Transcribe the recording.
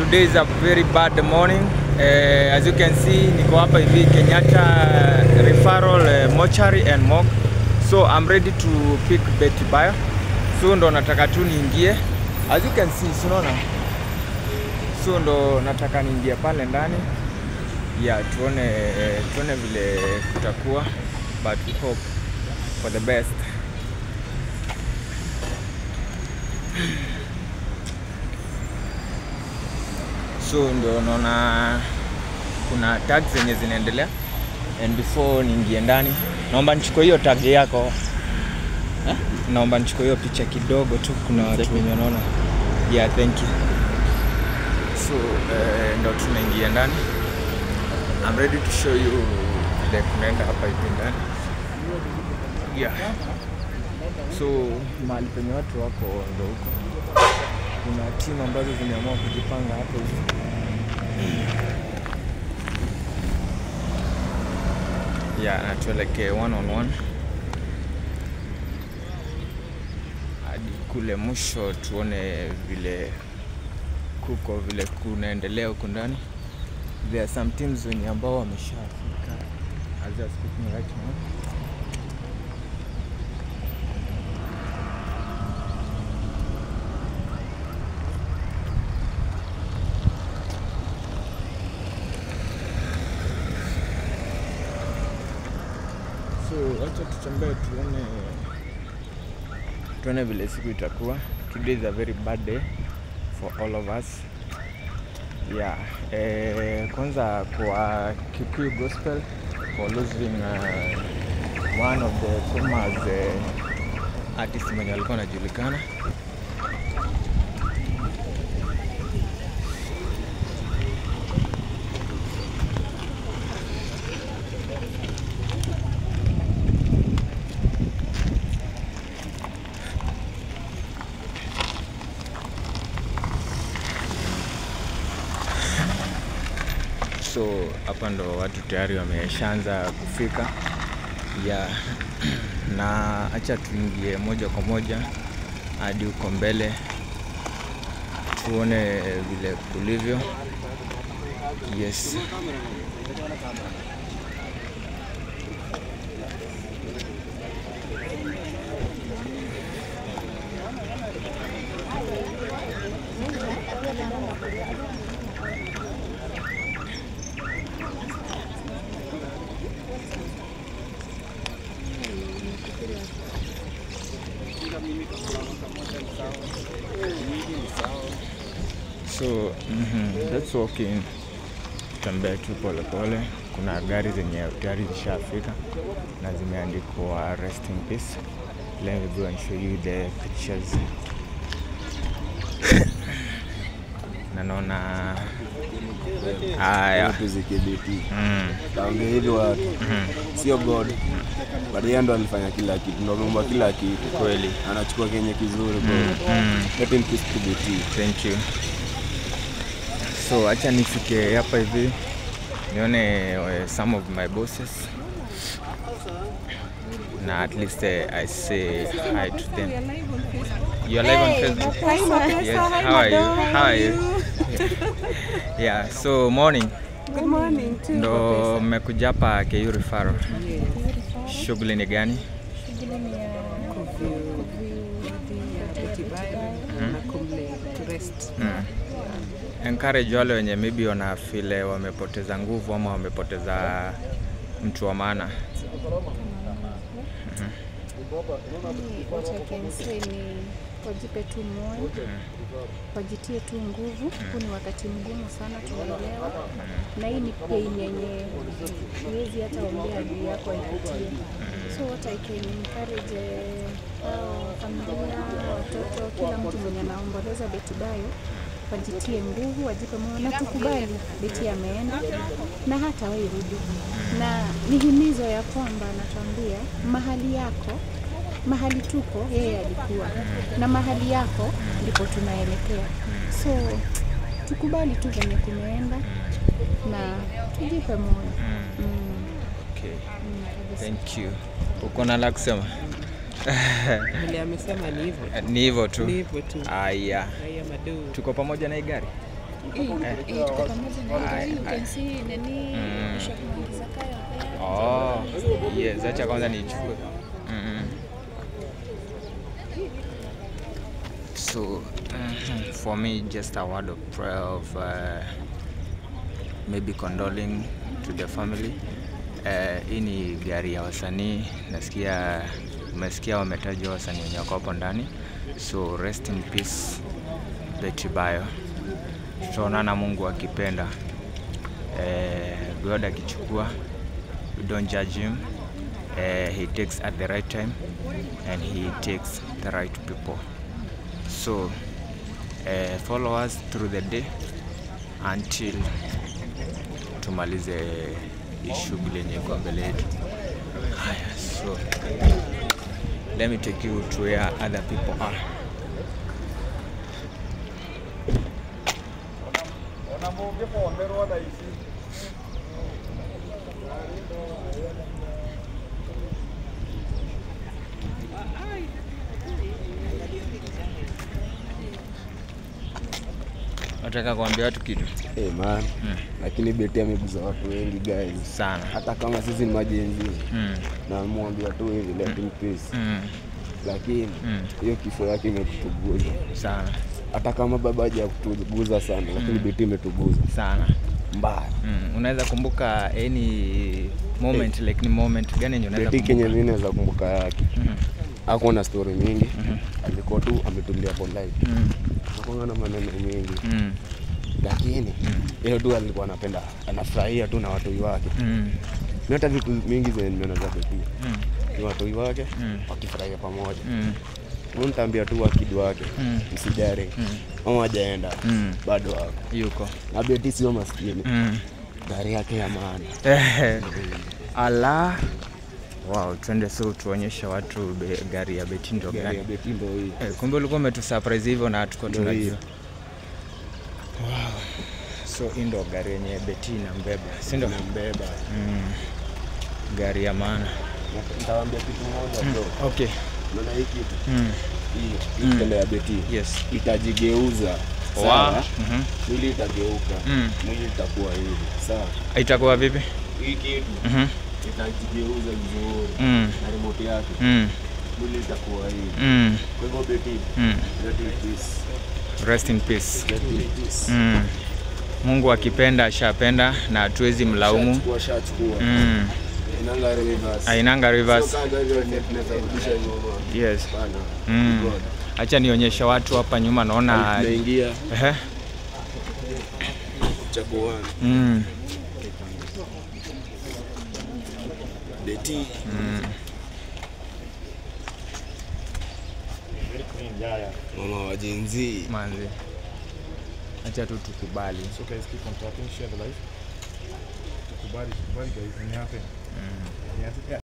Today is a very bad morning. As you can see, niko hapa hivi Kenyatta referral mortuary and morgue. So I'm ready to pick Betty Bayo. So ndo nataka tu niingie. As you can see, unaona? So ndo nataka niingie pale ndani. Yeah, tuone vile kutakuwa, but we hope for the best. So ndo naona kuna tags zenye zinaendelea, and before niingie ndani naomba nichukue hiyo tag yako. Naomba nichukue hiyo picha kidogo tu, kuna watu wenye wanaona. Yeah, thank you. So ndo tunaingia ndani. I'm ready to show you the kunaenda hapa hivi ndani. Yeah. So mahali penye watu wako ndo huko. Kuna timu ambazo zimeamua kujipanga hapo hivi. Yeah, na tuelekee one on one hadi kule mwisho, tuone vile kuko, vile kunaendelea huko ndani. There are some teams wenye ambao wameshafika as they are speaking right now. So acha tutembee tuone vile siku itakuwa. Today is a very bad day for all of us. Yeah, kwanza kwa Kikuyu Gospel for losing one of the famous artists mwenye alikuwa anajulikana. So hapa ndo watu tayari wameshaanza kufika. Yeah. Na acha tuingie moja kwa moja hadi uko mbele tuone vile kulivyo. Yes. So let's walk in. Tembea tu pole pole. Kuna gari zenye tayari zishafika na zimeandikwa rest in peace. Let me go and show you the pictures. Na naona tuzikibiti. Taongea hivi watu. Sio God. But yeye ndo alifanya kila kitu. Ndo ameumba kila kitu. Kweli. Anachukua kenye kizuri bro. Let him peace kibiti. Thank you. So acha nifike hapa hivi nione some of my bosses. Na at least I say hi to them. You're live on Facebook? Yes. How are you? How are you? Yeah. So morning. Good morning too. Ndo mmekuja hapa KU referral. Shughuli ni gani? Shughuli ni ya Betty Bayo na kumle to rest. Encourage wale wenye maybe wana feel wamepoteza nguvu ama wamepoteza mtu wa maana. What I can say ni wajipe tu moyo, wajitie tu nguvu. Huu ni wakati mgumu sana, tunaelewa. Na hii ni pain yenye huwezi hata ombea juu yako ipitie. So what I can encourage familia, watoto, kila mtu mwenye anaomboleza Betty Bayo, wajitie nguvu, wajipe moyo na tukubali Betty ameenda na hata wewe rudi. Na ni himizo ya kwamba anatuambia mahali tuko yeye alikuwa na mahali yako ndipo tunaelekea. So tukubali tu venye kumeenda na tujipe moyo. Okay. Thank you. Uko na la kusema? Vile amesema ni hivyo. Ni hivyo tu. Ni hivyo tu. Aya. Haya madu. Tuko pamoja na hii gari? Tuko pamoja na hii. You can see nani Bishop Mwangi Zakayo there. Oh, yes, acha kwanza nichukue. So for me, just a word of prayer of maybe condoling to the family. Hii ni gari ya wasanii, umesikia wametajwa wasanii wenye wako hapo ndani. So rest in peace Betty Bayo. Tutaonana Mungu akipenda. God akichukua, we don't judge him. He takes at the right time and he takes the right people. So follow us through the day until tumalize shughuli yenye iko mbele yetu. Haya, so let me take you to where other people are. Nataka kuambia watu kitu. Man. Lakini Betty ameguza watu wengi guys. Sana. Hata kama sisi ni majenzi. Na mwambia tu hivi let in peace. Lakini hiyo kifo yake imetuguza sana. Hata kama baba haja kutuguza sana, lakini Betty imetuguza sana. Mbaya. Unaweza kumbuka any moment like ni moment gani unaweza kumbuka? Betty Kenya mimi naweza kumbuka yake. Hakuwa na story mingi. Alikuwa tu ametulia kwa life. Hakuwa na maneno mengi. Lakini yeye tu alikuwa anapenda, anafurahia tu na watu wake. Hata vitu mingi zenye nimeona za Betty. Ni watu wake wakifurahia pamoja. Nitaambia tu wakidi wake msijari. Mama hajaenda bado hapo. Yuko. Na Betty sio maskini. Gari yake ya maana. Allah. Wow, twende so tuonyesha watu gari ya Betty ndio gani. Gari ya Betty ndio hii. Kumbe ulikuwa umetusurprise hivyo na tuko tunajua. Wow. So hii ndio gari yenye Betty inambeba. Si ndio inambeba. Gari ya maana. Nitawaambia kitu moja bro. Okay. Unaona hii kitu? Hii tendo ya Betty. Yes. Itajigeuza. Sawa. Mwili itageuka. Mwili itakuwa hivi. Sawa. Itakuwa vipi? Hii kitu. Itajigeuza vizuri. Na remote yake. Mwili itakuwa hivi. Kwa hivyo Betty. Rest in peace. Rest in peace. Mungu akipenda ashapenda na hatuwezi mlaumu. Shachukua. Inanga reverse. Ainanga reverse. Yes. Acha nionyeshe watu hapa nyuma naona naingia. Chaguani. Betty. Mama wa jenzi. Manzi. Acha tu tukubali. So guys, keep on tapping, share the live. Tukubali guys, ni happen. Yeah.